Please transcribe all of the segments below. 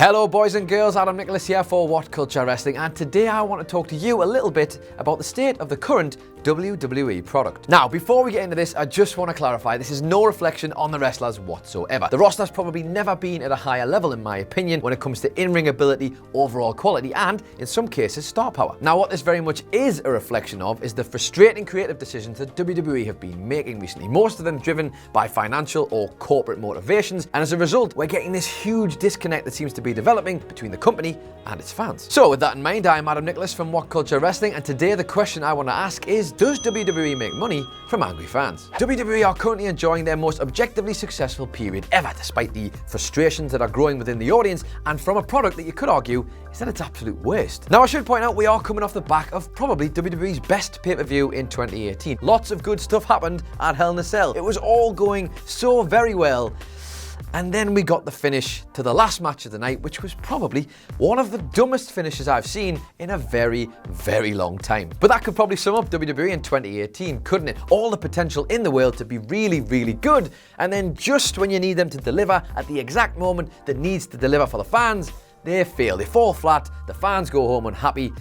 Hello boys and girls, Adam Nicholas here for WhatCulture Wrestling, and today I want to talk to you a little bit about the state of the current WWE product. Now, before we get into this, I just want to clarify, this is no reflection on the wrestlers whatsoever. The roster's probably never been at a higher level, in my opinion, when it comes to in-ring ability, overall quality, and, in some cases, star power. Now, what this very much is a reflection of is the frustrating creative decisions that WWE have been making recently, most of them driven by financial or corporate motivations, and as a result, we're getting this huge disconnect that seems to be developing between the company and its fans. So, with that in mind, I'm Adam Nicholas from WhatCulture Wrestling, and today the question I want to ask is, does WWE make money from angry fans? WWE are currently enjoying their most objectively successful period ever, despite the frustrations that are growing within the audience, and from a product that you could argue is at its absolute worst. Now, I should point out we are coming off the back of probably WWE's best pay-per-view in 2018. Lots of good stuff happened at Hell in a Cell. It was all going so very well. And then we got the finish to the last match of the night, which was probably one of the dumbest finishes I've seen in a very, very long time. But that could probably sum up WWE in 2018, couldn't it? All the potential in the world to be really, really good, and then just when you need them to deliver at the exact moment that needs to deliver for the fans, they fail. They fall flat, the fans go home unhappy.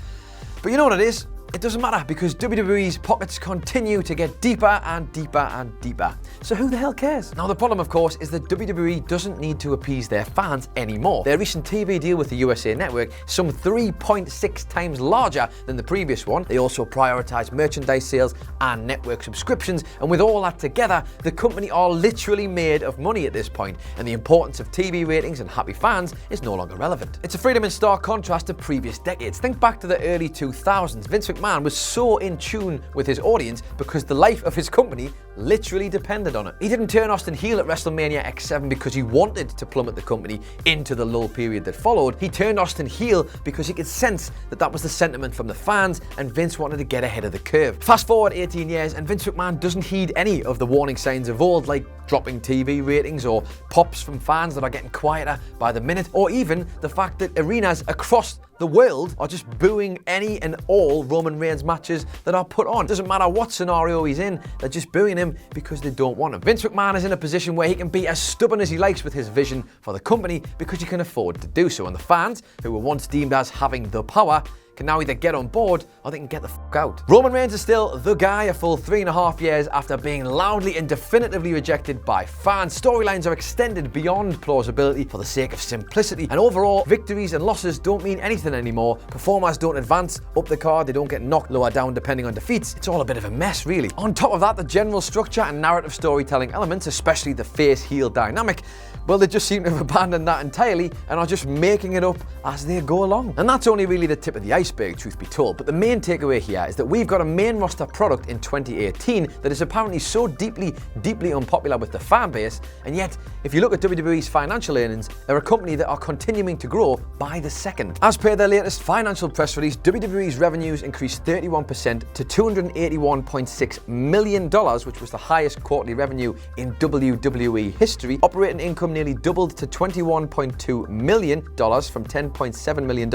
But you know what it is? It doesn't matter, because WWE's pockets continue to get deeper and deeper and deeper. So who the hell cares? Now, the problem, of course, is that WWE doesn't need to appease their fans anymore. Their recent TV deal with the USA Network, some 3.6 times larger than the previous one. They also prioritize merchandise sales and network subscriptions, and with all that together, the company are literally made of money at this point, and the importance of TV ratings and happy fans is no longer relevant. It's a freedom in stark contrast to previous decades. Think back to the early 2000s. Vince McMahon was so in tune with his audience because the life of his company literally depended on it. He didn't turn Austin heel at WrestleMania X7 because he wanted to plummet the company into the lull period that followed. He turned Austin heel because he could sense that that was the sentiment from the fans, and Vince wanted to get ahead of the curve. Fast forward 18 years and Vince McMahon doesn't heed any of the warning signs of old, like dropping TV ratings or pops from fans that are getting quieter by the minute, or even the fact that arenas across the world are just booing any and all Roman Reigns matches that are put on. Doesn't matter what scenario he's in, they're just booing him because they don't want him. Vince McMahon is in a position where he can be as stubborn as he likes with his vision for the company because he can afford to do so. And the fans, who were once deemed as having the power, can now either get on board or they can get the fuck out. Roman Reigns is still the guy a full 3.5 years after being loudly and definitively rejected by fans. Storylines are extended beyond plausibility for the sake of simplicity, and overall, victories and losses don't mean anything anymore. Performers don't advance up the card, they don't get knocked lower down depending on defeats. It's all a bit of a mess, really. On top of that, the general structure and narrative storytelling elements, especially the face-heel dynamic, well, they just seem to have abandoned that entirely and are just making it up as they go along. And that's only really the tip of the iceberg, truth be told. But the main takeaway here is that we've got a main roster product in 2018 that is apparently so deeply, deeply unpopular with the fan base, and yet, if you look at WWE's financial earnings, they're a company that are continuing to grow by the second. As per their latest financial press release, WWE's revenues increased 31% to $281.6 million, which was the highest quarterly revenue in WWE history. Operating income nearly doubled to $21.2 million from $10.7 million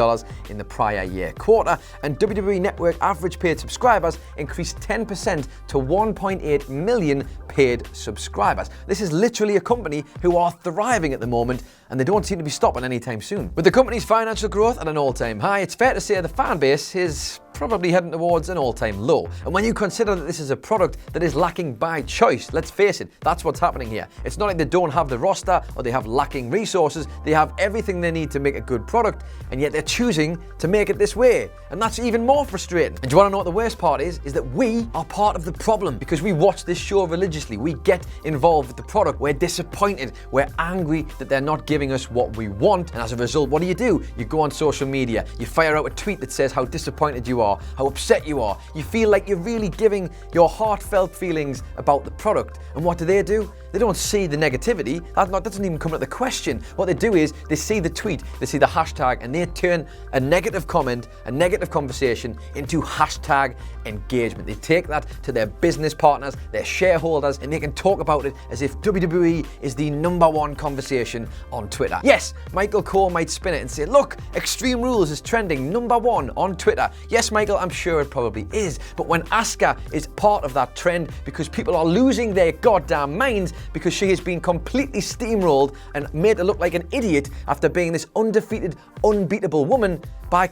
in the prior year quarter, and WWE Network average paid subscribers increased 10% to 1.8 million paid subscribers. This is literally a company who are thriving at the moment, and they don't seem to be stopping anytime soon. With the company's financial growth at an all-time high, it's fair to say the fan base is probably heading towards an all-time low. And when you consider that this is a product that is lacking by choice, let's face it, that's what's happening here. It's not like they don't have the roster or they have lacking resources. They have everything they need to make a good product, and yet they're choosing to make it this way. And that's even more frustrating. And do you want to know what the worst part is? Is that we are part of the problem, because we watch this show religiously. We get involved with the product. We're disappointed. We're angry that they're not giving us what we want. And as a result, what do? You go on social media. You fire out a tweet that says how disappointed you are, how upset you are. You feel like you're really giving your heartfelt feelings about the product. And what do? They don't see the negativity. That doesn't even come into the question. What they do is they see the tweet, they see the hashtag, and they turn a negative comment, a negative conversation into hashtag engagement. They take that to their business partners, their shareholders, and they can talk about it as if WWE is the #1 conversation on Twitter. Yes, Michael Cole might spin it and say, look, Extreme Rules is trending #1 on Twitter. Yes, Michael, I'm sure it probably is. But when Asuka is part of that trend because people are losing their goddamn minds, because she has been completely steamrolled and made to look like an idiot after being this undefeated, unbeatable woman by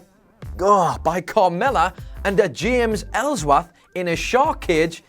Carmella and James Ellsworth in a shark cage.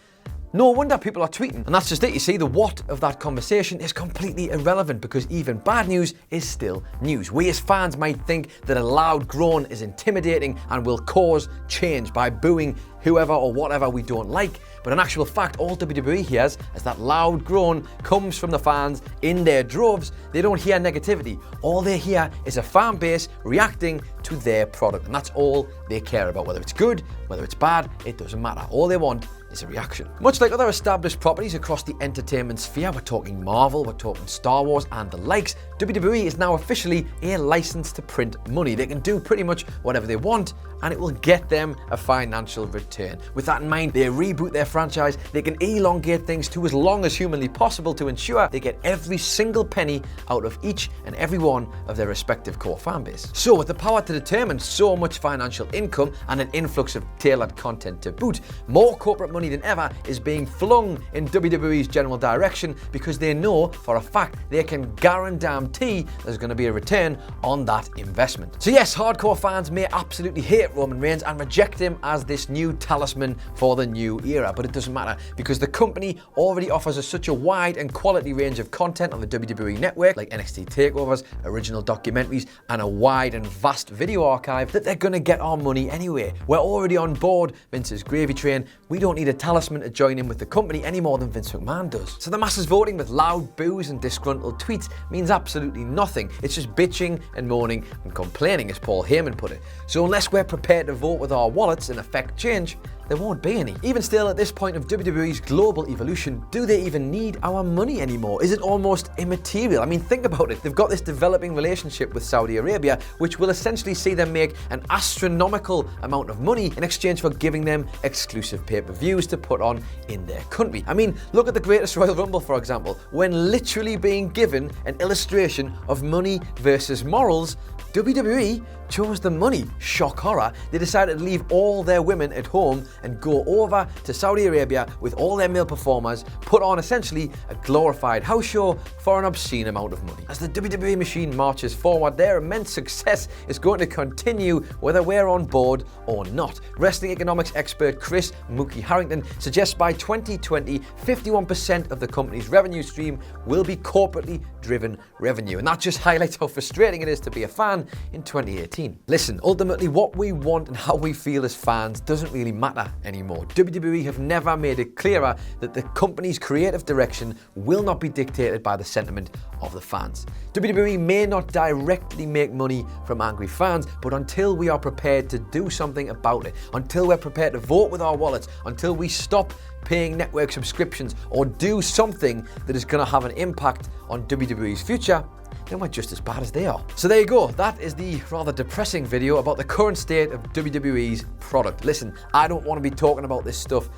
No wonder people are tweeting. And that's just it. You see, the what of that conversation is completely irrelevant because even bad news is still news. We as fans might think that a loud groan is intimidating and will cause change by booing whoever or whatever we don't like. But in actual fact, all WWE hears is that loud groan comes from the fans in their droves. They don't hear negativity. All they hear is a fan base reacting to their product. And that's all they care about. Whether it's good, whether it's bad, it doesn't matter. All they want is a reaction. Much like other established properties across the entertainment sphere, we're talking Marvel, we're talking Star Wars and the likes, WWE is now officially a license to print money. They can do pretty much whatever they want and it will get them a financial return. With that in mind, they reboot their franchise, they can elongate things to as long as humanly possible to ensure they get every single penny out of each and every one of their respective core fan base. So with the power to determine so much financial income and an influx of tailored content to boot, more corporate money than ever is being flung in WWE's general direction because they know for a fact they can guarantee there's going to be a return on that investment. So yes, hardcore fans may absolutely hate Roman Reigns and reject him as this new talisman for the new era, but it doesn't matter because the company already offers us such a wide and quality range of content on the WWE network, like NXT takeovers, original documentaries, and a wide and vast video archive that they're going to get our money anyway. We're already on board Vince's gravy train. We don't need a talisman to join in with the company any more than Vince McMahon does. So the masses voting with loud boos and disgruntled tweets means absolutely nothing. It's just bitching and moaning and complaining, as Paul Heyman put it. So unless we're prepared to vote with our wallets and affect change, there won't be any. Even still, at this point of WWE's global evolution, do they even need our money anymore? Is it almost immaterial? I mean, think about it. They've got this developing relationship with Saudi Arabia, which will essentially see them make an astronomical amount of money in exchange for giving them exclusive pay-per-views to put on in their country. I mean, look at the Greatest Royal Rumble, for example. When literally being given an illustration of money versus morals, WWE chose the money. Shock horror. They decided to leave all their women at home and go over to Saudi Arabia with all their male performers, put on essentially a glorified house show for an obscene amount of money. As the WWE machine marches forward, their immense success is going to continue whether we're on board or not. Wrestling economics expert Chris Mookie Harrington suggests by 2020, 51% of the company's revenue stream will be corporately driven revenue. And that just highlights how frustrating it is to be a fan in 2018. Listen, ultimately what we want and how we feel as fans doesn't really matter anymore. WWE have never made it clearer that the company's creative direction will not be dictated by the sentiment of the fans. WWE may not directly make money from angry fans, but until we are prepared to do something about it, until we're prepared to vote with our wallets, until we stop paying network subscriptions or do something that is going to have an impact on WWE's future, then we're just as bad as they are. So there you go. That is the rather depressing video about the current state of WWE's product. Listen, I don't want to be talking about this stuff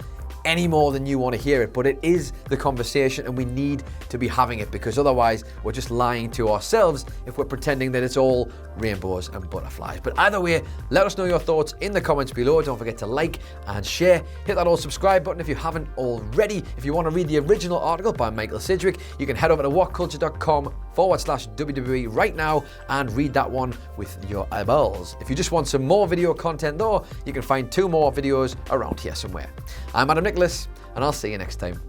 any more than you want to hear it, but it is the conversation and we need to be having it because otherwise we're just lying to ourselves if we're pretending that it's all rainbows and butterflies. But either way, let us know your thoughts in the comments below. Don't forget to like and share. Hit that old subscribe button if you haven't already. If you want to read the original article by Michael Sidgwick, you can head over to whatculture.com/WWE right now and read that one with your eyeballs. If you just want some more video content though, you can find 2 more videos around here somewhere. I'm Adam Nicholas, and I'll see you next time.